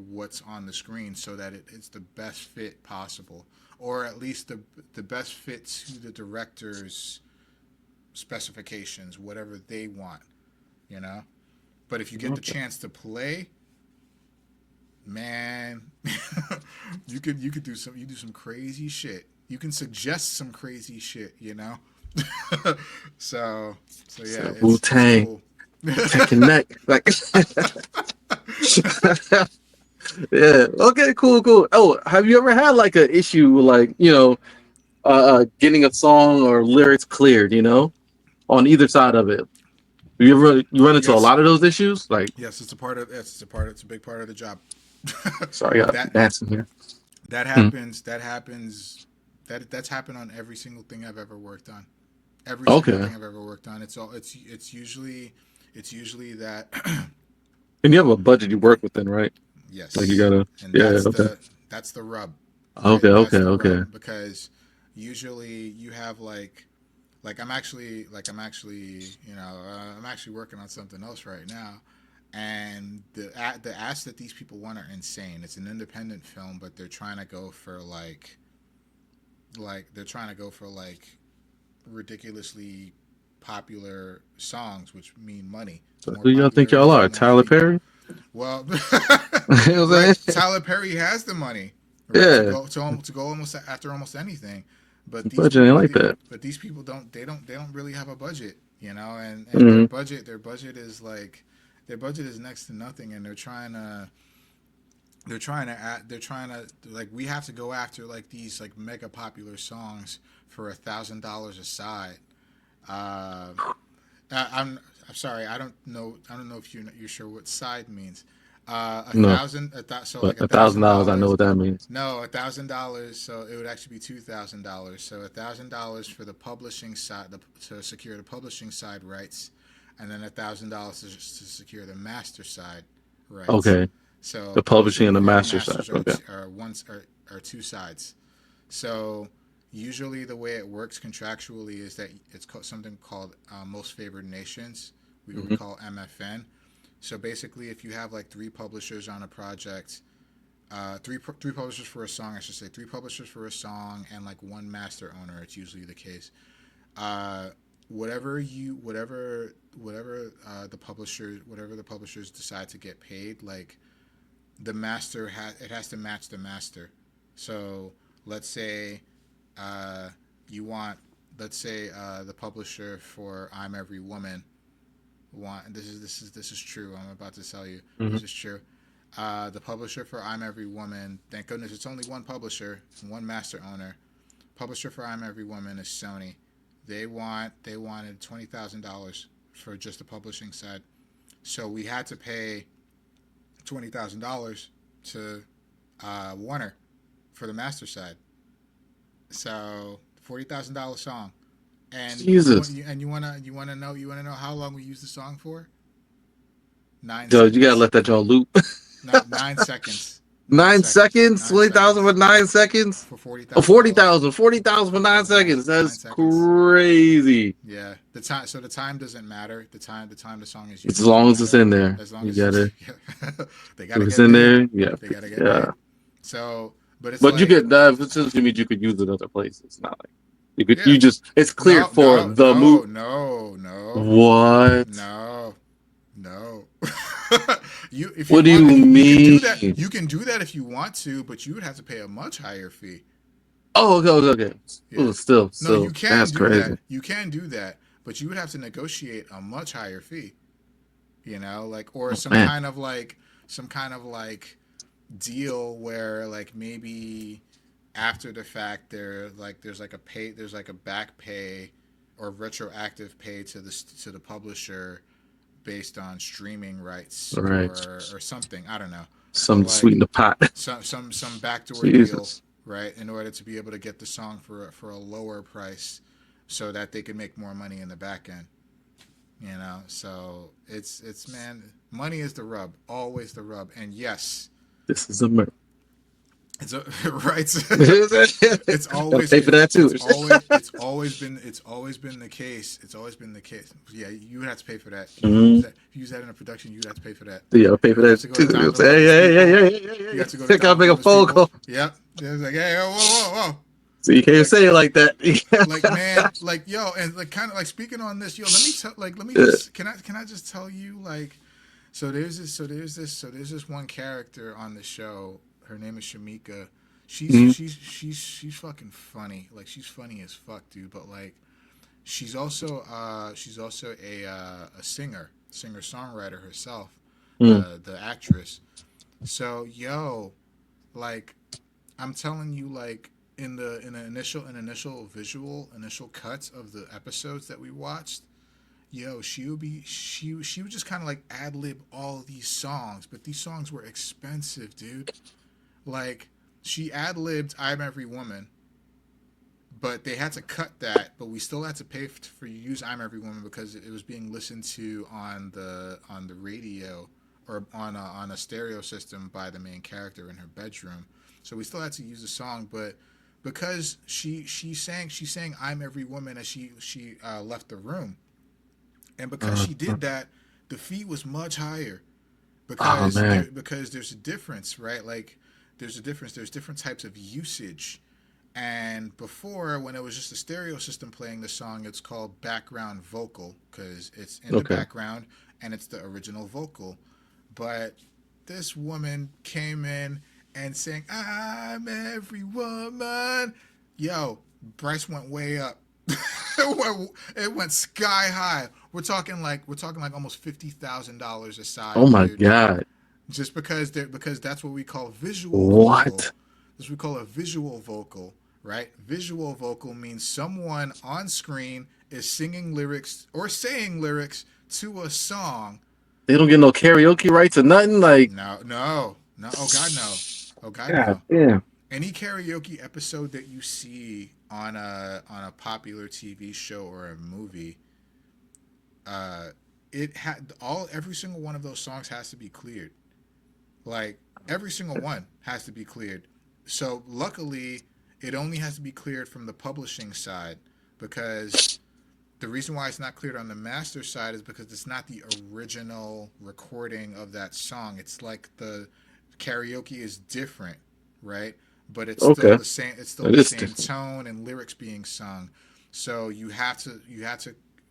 what's on the screen, so that it's the best fit possible, or at least the best fit to the director's specifications, whatever they want. You know. But if you get the Okay. chance to play, man, you could do some crazy shit. You can suggest some crazy shit, you know. So yeah, So Wu it's Tang, cool. Tekken neck, like. Yeah. Okay. Cool. Cool. Oh, have you ever had like an issue, like getting a song or lyrics cleared? On either side of it. You run into a Yes, lot of those issues? Like, yes, it's a big part of the job. sorry, I got that gnats in here. that Mm. happens. That's happened on every single thing I've ever worked on. Every single Okay. thing I've ever worked on. It's usually that. And you have a budget you work within, right? Like you Yes, gotta. and Yeah. Okay. that's the rub, Okay. right? Okay. That's the Okay. rub, because usually you have I'm actually working on something else right now, and the asks that these people want are insane. It's an independent film, but they're trying to go for ridiculously popular songs, which mean money. So More who y'all think y'all popularity, are? more Tyler money. Perry? Well, You know what right. I'm saying? Tyler Perry has the money, right, Yeah. to go almost after almost anything, but these Budget ain't people, like that. but these people don't really have a budget, and Hmm. their budget is next to nothing, and they're trying to, like, we have to go after like these like mega popular songs for $1,000 a side. Uh, I'm sorry. I don't know if you're sure what side means. A No, thousand. So but like a thousand $1,000, I know dollars. what that means. No, $1,000. So it would actually be $2,000. So $1,000 for the publishing side, to secure the publishing side rights, and then $1,000 to secure the master side rights. Okay. So The publishing publishing and the and master side. masters Okay. are two sides. So usually the way it works contractually is that it's something called most favored nations. We would Hmm. call MFN. So basically, if you have like three publishers on a project, three publishers for a song, I should say, three publishers for a song, and like one master owner. It's usually the case. Uh, whatever the publishers decide to get paid, like it has to match the master. So let's say uh, you want, the publisher for I'm Every Woman want, this is true. I'm about to tell you, Hmm. this is true. The publisher for I'm Every Woman, thank goodness it's only one publisher, one master owner. Publisher for I'm Every Woman is Sony. They wanted $20,000 for just the publishing side. So we had to pay $20,000 to Warner for the master side. So $40,000 song, and Jesus. you wanna know how long we used the song for? Nine Yo, you gotta seconds. let that y'all loop. 9 seconds. 9 seconds? 9 seconds 20,000 for 9 seconds? for forty Oh, thousand dollars. 40,000. 40,000 for Forty nine thousand dollars. seconds. Nine That's seconds. crazy. Yeah, the time. So the time doesn't matter. The time the song is used As doesn't long as it's matter. in there. As long You as it's, gotta, they if gotta it's get in paid. there, yeah. They gotta get Yeah. paid. So, but it's But you like, could, this just means you could use it other places. It's not like yeah, it's cleared no, for no, the move. no, no, no, What? no, no. If you What do want, you you can do that. mean? You can do that if you want to, but you would have to pay a much higher fee. Oh, okay, okay, okay. Yeah. Ooh, still, No, you still, can that's do crazy. that. You can do that, but you would have to negotiate a much higher fee. Like, or Oh, man. some kind of like deal where, like, maybe after the fact there's like a back pay or retroactive pay to the publisher based on streaming rights, All right. or something. I don't know, but Some like sweeten the pot. some backdoor deal, Jesus. right, in order to be able to get the song for a lower price, so that they can make more money in the back end. So it's man, money is the rub, always the rub. And yes, This is America. It's right. It's Gotta always pay for that too. it's always been the case. It's always been the case. Yeah, you would have to pay for that. Mhm. If you use that in a production, you'd have to pay for that. Yeah, I'll pay for You have that to go to too. Diamond Hey, Lovers hey, people. hey, hey, hey, You hey. have to go to Gotta Diamond make a Lovers phone people. call. Yep. It's like, hey, whoa. So you can't Like, say it like that. like man, like yo, and like kind of like speaking on this, yo, let me Yeah. just can I just tell you like, there's this one character on the show. Her name is Shamika. Mhm. She's fucking funny. Like she's funny as fuck, dude. But like she's also a singer songwriter herself. Mm. The actress. So yo, like I'm telling you, like in the initial cuts of the episodes that we watched, yo, she would just kind of like ad lib all these songs, but these songs were expensive, dude. Like she ad libbed "I'm Every Woman," but they had to cut that. But we still had to pay for use "I'm Every Woman" because it was being listened to on the radio or on a stereo system by the main character in her bedroom. So we still had to use the song, but because she sang "I'm Every Woman" as she left the room, and because Uh, she did that, the fee was much higher oh man. because there's a difference, right? Like there's a difference. There's different types of usage. And before, when it was just a stereo system playing the song, it's called background vocal because it's in the Okay. background and it's the original vocal. But this woman came in and sang "I'm Every Woman." Yo, Bryce went way up. It went sky high. We're talking like almost $50,000 a Oh side, my dude. God. Just because that's what we call visual vocal. What? That's what we call a visual vocal, right? Visual vocal means someone on screen is singing lyrics or saying lyrics to a song. They don't get no karaoke rights or nothing. Like, No. Oh God, no. Oh God, God no. damn. Any karaoke episode that you see on a popular TV show or a movie, uh, it had all every single one of those songs has to be cleared. Like every single one has to be cleared. So luckily, it only has to be cleared from the publishing side because the reason why it's not cleared on the master side is because it's not the original recording of that song. It's like the karaoke is different, right? But it's still Okay. the same. It's still It the is same different. tone and lyrics being sung. So you have to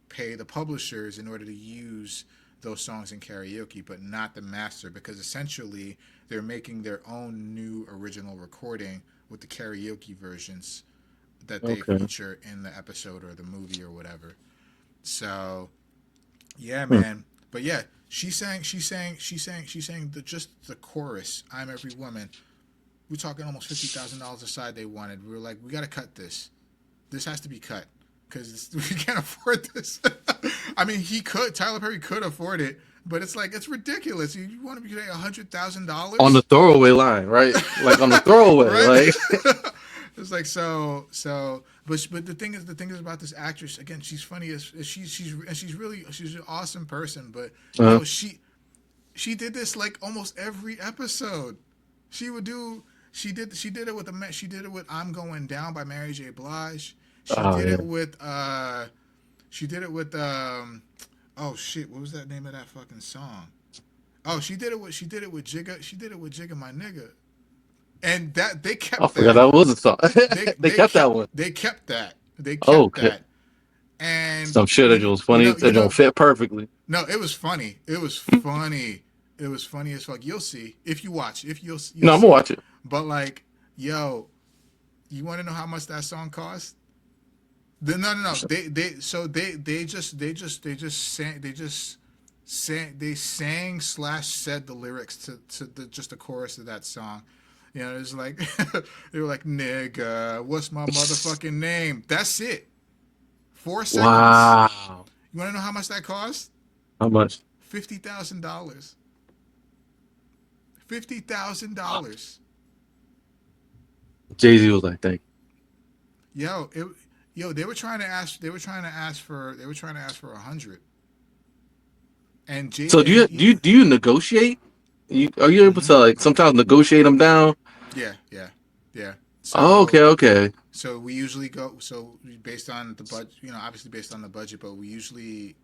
pay the publishers in order to use those songs in karaoke, but not the master because essentially they're making their own new original recording with the karaoke versions that they Okay. feature in the episode or the movie or whatever. So yeah, Hmm. man. But yeah, she sang just the chorus. "I'm Every Woman." We're talking almost $50,000 a side they wanted. We were like, we got to cut this. This has to be cut because we can't afford this. I mean, Tyler Perry could afford it, but it's like it's ridiculous. You want to be paying On the $100,000, throwaway line, right? Like on the throwaway. right? Like, It's like but the thing is about this actress again. She's funny as she's an awesome person. But uh, yo, she did this like almost every episode. She would do she did it with she did it with "I'm Going Down" by Mary J. Blige. She oh did yeah. it with she did it with oh shit, what was that name of that fucking song? Oh, she did it with Jigga My Nigga. And that they I kept forgot that. that was a song. They kept that one. They kept that. They Oh, kept okay. that. And So I'm sure that was funny. That don't fit perfectly. no, it was funny. It was funny. It was funny as fuck. You'll see if you watch. If you'll No, I'm gonna see. watch it. But like, yo, you want to know how much that song cost? No. They sang slash said the lyrics to just the chorus of that song. You know, it's like they were like, "Nigga, what's my motherfucking name?" That's it. 4 seconds. Wow. You want to know how much that cost? How much? $50,000. $50,000. Jay-Z was like, "Thank Yo, they were trying to ask. They were trying to ask for 100. And you." So do you negotiate? Are you able mm-hmm. to like sometimes negotiate them down? Yeah, yeah. Yeah. Oh, So okay. so we usually go based on the budget, obviously based on the budget, but we usually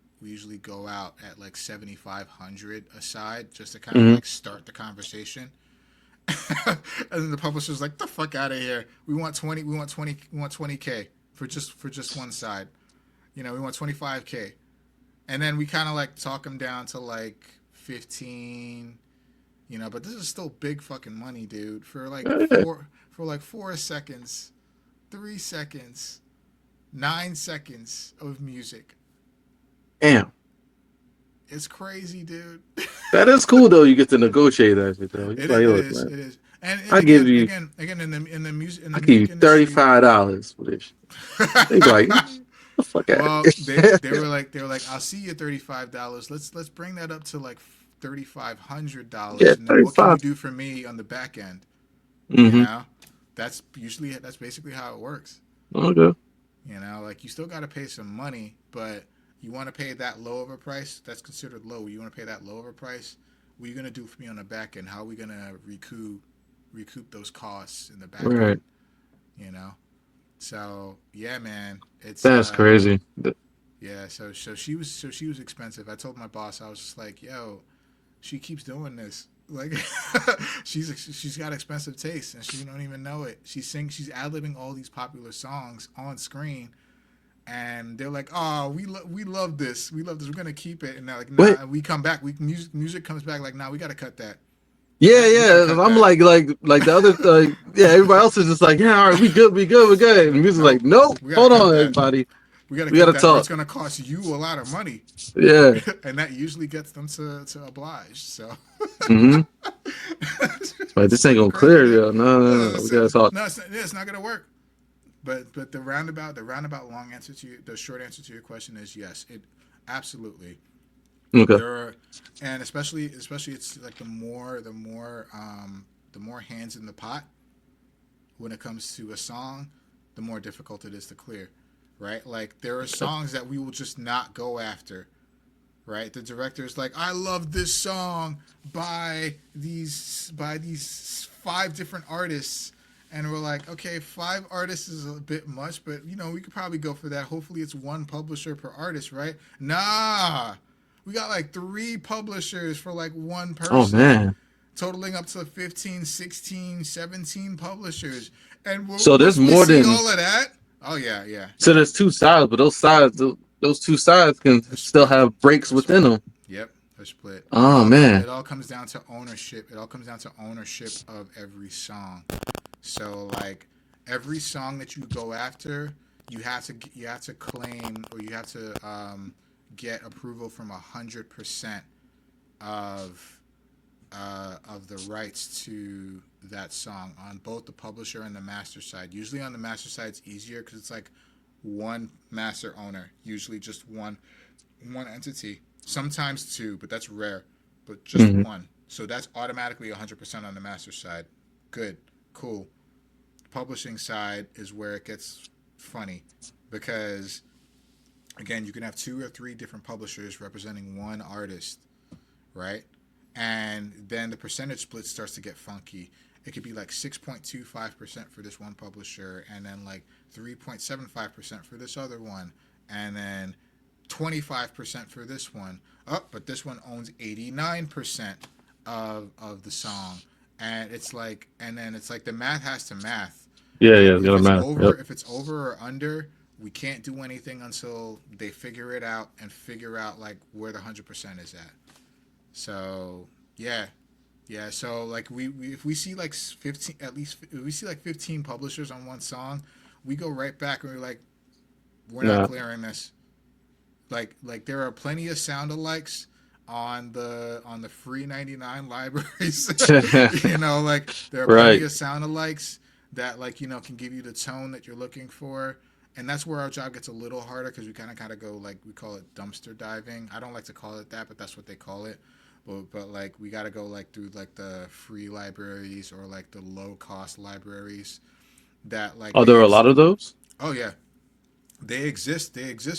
go out at like 7,500 aside just to kind of Hmm. like start the conversation. And then the publisher's like, "The fuck out of here. We want 20. We want 20. We want 20K for just one side. We want 25K." And then we kind of like talk them down to like 15. But this is still big fucking money, dude. Yeah. 4 seconds, 3 seconds, 9 seconds of music. Damn. It's crazy, dude. That is cool though. You get to negotiate that shit though. You're It like, is. It look, is. man, It is. And I give again, you, again, again, in the I give you music industry. $35 for this. They be like, the fuck out of Well, they here. were like, I'll see you $35. Let's bring that up to like Yeah, $3,500, and then what can you 35. do for me on the back end? You Mm-hmm. know, that's basically how it works. Okay. Like you still got to pay some money, but you want to pay that low of a price. That's considered low. You want to pay that low of a price. What are you gonna do for me on the back end? How are we gonna recoup those costs in the back Right. end? You know. So yeah, man, it's That's crazy. yeah. So she was expensive. I told my boss, I was just like, yo, she keeps doing this. Like, she's got expensive taste and she don't even know it. She's ad-libbing all these popular songs on screen, and they're like, "Oh, we love this. We love this. We're gonna keep it." And they're like, Wait. "Nah." We come back. Music comes back. Like, "Nah, we gotta cut that. Yeah, We gotta yeah. cut I'm that." like the other, yeah. Everybody else is just like, yeah, all right, we good, we good, we good. And the music's No, like, nope, we gotta hold cut on, that. everybody, We gotta we cut gotta that, or it's talk. gonna cost you a lot of money. Yeah. And that usually gets them to oblige. So Mm-hmm. Like it's this ain't pretty gonna crazy, clear, man. yo. No, no, no. We gotta talk. No, it's not gonna work. But the roundabout long answer to the short answer to your question is yes. It absolutely Okay. there are, and especially it's like the more hands in the pot when it comes to a song, the more difficult it is to clear, right? Like there are songs that we will just not go after, right? The director's like, I love this song by these 5 different artists. And we're like, okay, 5 artists is a bit much, but we could probably go for that. Hopefully it's one publisher per artist, right? Nah. We got like 3 publishers for like one Oh person, man. totaling up to 15, 16, 17 publishers. And So there's once we more see than all of that, oh yeah, yeah, so yeah. there's two sides, but those two sides can They're still split. have breaks They're within split. them. Yep, they're split. Oh It man. all comes down to ownership. It all comes down to ownership of every song. So like every song that you go after, you have to claim, or you have to get approval from 100% of the rights to that song on both the publisher and the master side. Usually on the master side it's easier because it's like one master owner, usually just one entity, sometimes two, but that's rare, but just Hmm. one. So that's automatically 100% on the master side. Good, cool. Publishing side is where it gets funny because again, you can have 2 or 3 different publishers representing one artist, right? And then the percentage split starts to get funky. It could be like 6.25% for this one publisher, and then like 3.75% for this other one, and then 25% for this one. Oh, but this one owns 89% of the song. And then it's like the math has to math. Yeah, yeah, And it's if gonna it's matter. over, Yep. if it's over or under, we can't do anything until they figure it out and figure out like where the 100% is at. So yeah, yeah. So like we if we see like 15, at least if we see like 15 publishers on one song, we go right back and we're like, we're not Nah. clearing this. Like there are plenty of sound alikes on the free 99 libraries. Like there are plenty Right. of sound alikes that like can give you the tone that you're looking for. And that's where our job gets a little harder because we kind of gotta go, like, we call it dumpster diving. I don't like to call it that, but that's what they call it. But like we gotta go like through like the free libraries or like the low cost libraries that like Are there a lot of those? oh yeah, they exist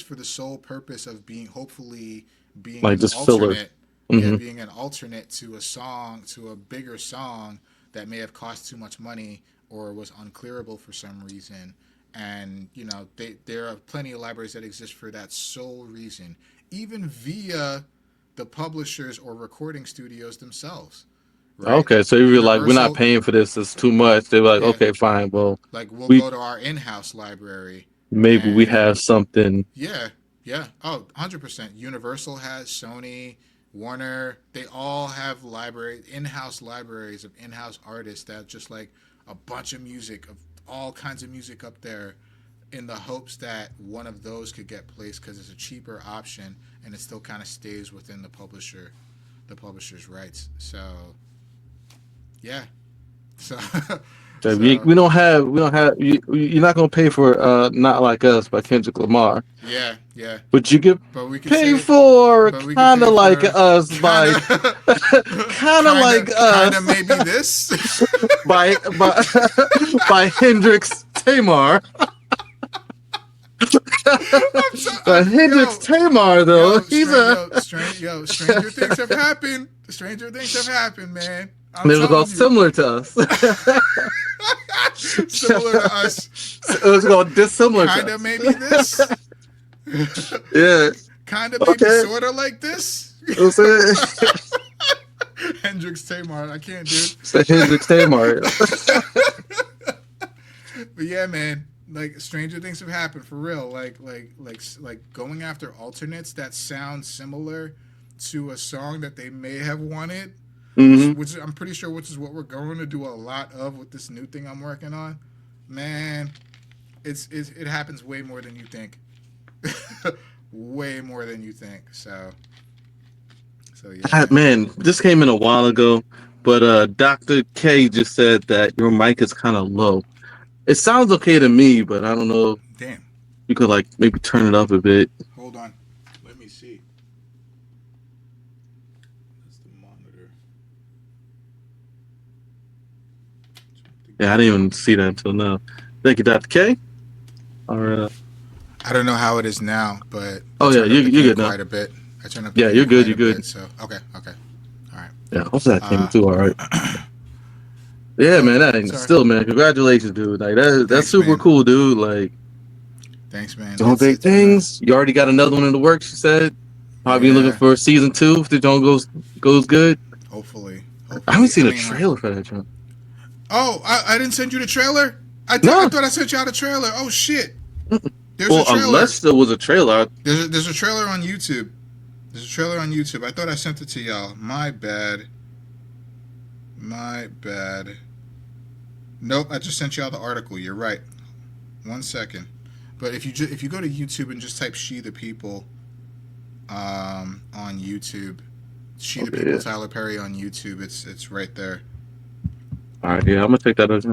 for the sole purpose of hopefully being Like an just filler. alternate. Yeah, being an alternate to a song, to a bigger song that may have cost too much money or was unclearable for some reason. And there are plenty of libraries that exist for that sole reason, even via the publishers or recording studios themselves. Right? Okay, so you were like, we're not Universal, paying for this. It's too much. They were like, yeah. okay, fine. Well, Like we'll we go to our in-house library, maybe we and have something. yeah, yeah. Oh, 100%. Universal has, Sony, Warner, they all have in-house libraries of in-house artists that just like a bunch of music, of all kinds of music up there, in the hopes that one of those could get placed because it's a cheaper option and it still kind of stays within the publisher's rights. So yeah. So So we don't have you're not gonna pay for "Not Like Us" by Kendrick Lamar, yeah. but you could But we could pay say, for but we could "Kind pay of Like for Us" by "Kind of Like kind of Us" maybe this. by by Hendrix Tamar. But Hendrix Tamar, though, he's Stranger things have happened. Stranger things have happened, man. I'm It was telling called you. similar to us. Similar to us. It was called dissimilar. Kind of maybe this. Yeah. Kind of maybe Okay. sort of like this. What's it? Hendrix Tamar, I can't, dude. It's the Hendrix Tamar. But yeah, man, like stranger things have happened for real. Like going after alternates that sound similar to a song that they may have wanted, which I'm pretty sure which is what we're going to do a lot of with this new thing I'm working on. Man, it happens way more than you think. Way more than you think. So yeah. Man, this came in a while ago, but Dr. K just said that your mic is kind of low. It sounds okay to me, but I don't know. Damn. You could like maybe turn it up a bit. Hold on. Let me see. That's the monitor. Yeah, I didn't even see that until now. Thank you, Dr. K. Or I don't know how it is now, but oh yeah, you're good now. Quite a bit. I turned up the Yeah, gain you're good. quite You're a good. bit, so okay. All right. Yeah, hopefully that came through all right. Yeah, man. Still, man. Congratulations, dude. Like that's Thanks, super man. cool, dude. Like Thanks, man. doing big things. You already got another one in the works. You said probably looking for season 2 if the joint goes good. Hopefully. I haven't seen a trailer for that joint. Oh, I didn't send you the trailer. I thought I sent you out a trailer. Oh shit. There's a trailer. Unless there was a trailer. There's a trailer on YouTube. I thought I sent it to y'all. My bad. Nope, I just sent y'all the article. You're right. 1 second. But if you go to YouTube and just type "She the People" on YouTube, "She the People" Tyler Perry on YouTube, it's right there. All right, yeah, I'm gonna check that out.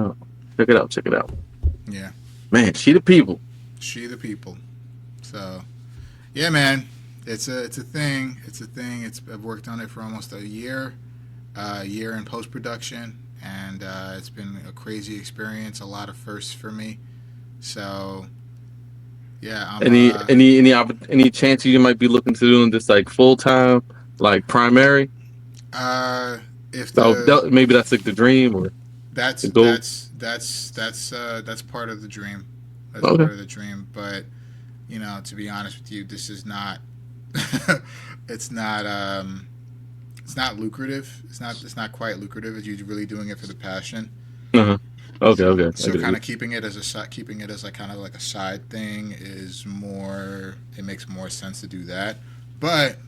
Check it out. Yeah. Man, She the People. So, yeah, man, it's a thing. I've worked on it for almost a year in post production, and it's been a crazy experience. A lot of firsts for me. So, yeah. Any chance you might be looking to doing this like full time, like primary? Maybe that's like the dream, or that's part of the dream. That's part of the dream. But to be honest with you, this is not. It's not lucrative. It's not quite lucrative as you're really doing it for the passion. Uh-huh. Okay. So kind of keeping it as like kind of like a side thing is more. It makes more sense to do that, but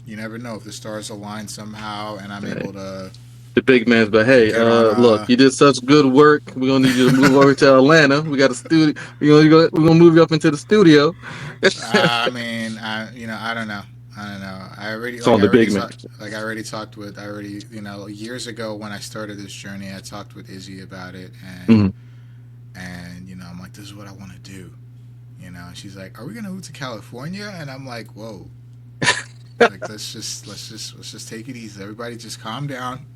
you never know if the stars align somehow and I'm able to. The big man's, but hey, look, you did such good work. We're gonna need you to move over to Atlanta. We got a studio. We're gonna move you up into the studio. I mean, I don't know. I already talked with years ago when I started this journey. I talked with Izzy about it, and I'm like, this is what I want to do. And she's like, are we gonna move to California? And I'm like, whoa, like let's just take it easy. Everybody, just calm down.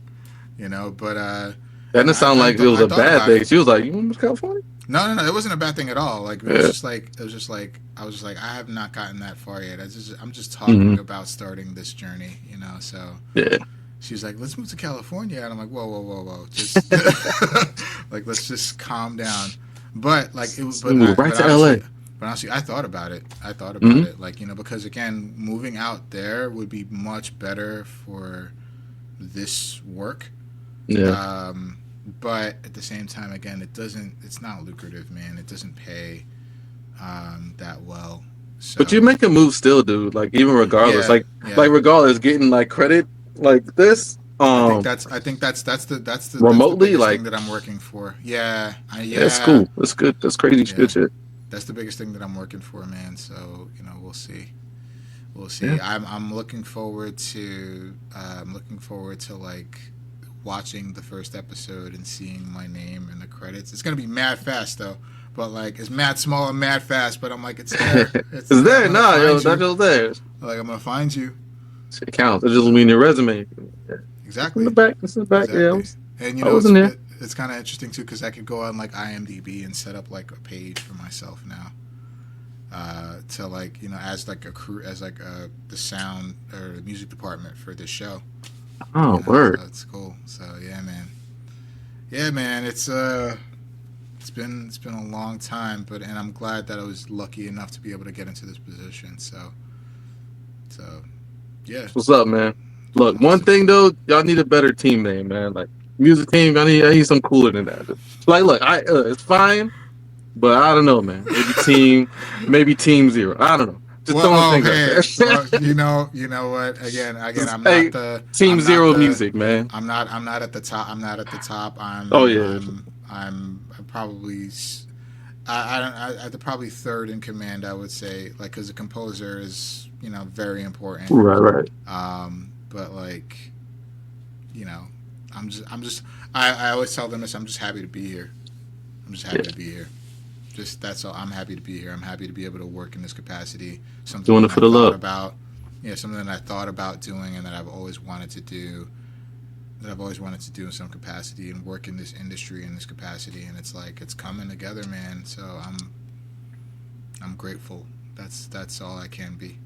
But that didn't sound like it was a bad thing. She was like, "You want to California?" No, it wasn't a bad thing at all. Like it was just like I was just like I have not gotten that far yet. I'm just talking about starting this journey. So She's like, let's move to California, and I'm like, whoa, just like let's just calm down. But like it was, We moved right to LA. but honestly, I thought about it. Mm-hmm. Like, because again, moving out there would be much better for this work. Yeah. But at the same time, again, it's not lucrative, man. It doesn't pay that well. So, But you make a move still, dude. Like even regardless, yeah, like regardless, getting like credit like this, I think that's the remotely, biggest like thing that I'm working for. Yeah, that's cool. That's good. That's crazy yeah. good shit. That's the biggest thing that I'm working for, man. So we'll see. We'll see. Yeah. I'm looking forward to like watching the first episode and seeing my name in the credits. It's gonna be mad fast though. But like it's mad small and mad fast, but I'm like it's there. It's there. I'm gonna Nah, yo, find that's you. just there. Like I'm gonna find you. It counts. It just mean your resume. It's in Exactly. the back. It's in the back. Yeah, Exactly. And I was in there. it's kind of interesting too because I could go on like IMDb and set up like a page for myself now. To like as like a crew as like the sound or the music department for this show. Oh, word. So it's cool. So yeah, man. It's been a long time, and I'm glad that I was lucky enough to be able to get into this position. So yeah. What's up, man? Look, Awesome. one thing though, y'all need a better team name, man. Like music team, I need some cooler than that. Like, look, it's fine, but I don't know, man. Maybe team Zero. I don't know. Just don't think like that. You know what? Again, I'm Hey, not the Team I'm Zero not the, music, man. I'm not at the top. I'm not at the top. Oh yeah. I'm probably I'm probably third in command. I would say, like, because a composer is very important. Right. But like, I always tell them this. I'm just happy to be here. I'm just happy to be here. Just that's all. I'm happy to be here. I'm happy to be able to work in this capacity. Something Doing it for the love. Something that I thought about doing and that I've always wanted to do. That I've always wanted to do in some capacity and work in this industry in this capacity. And it's like it's coming together, man. So I'm grateful. That's all I can be.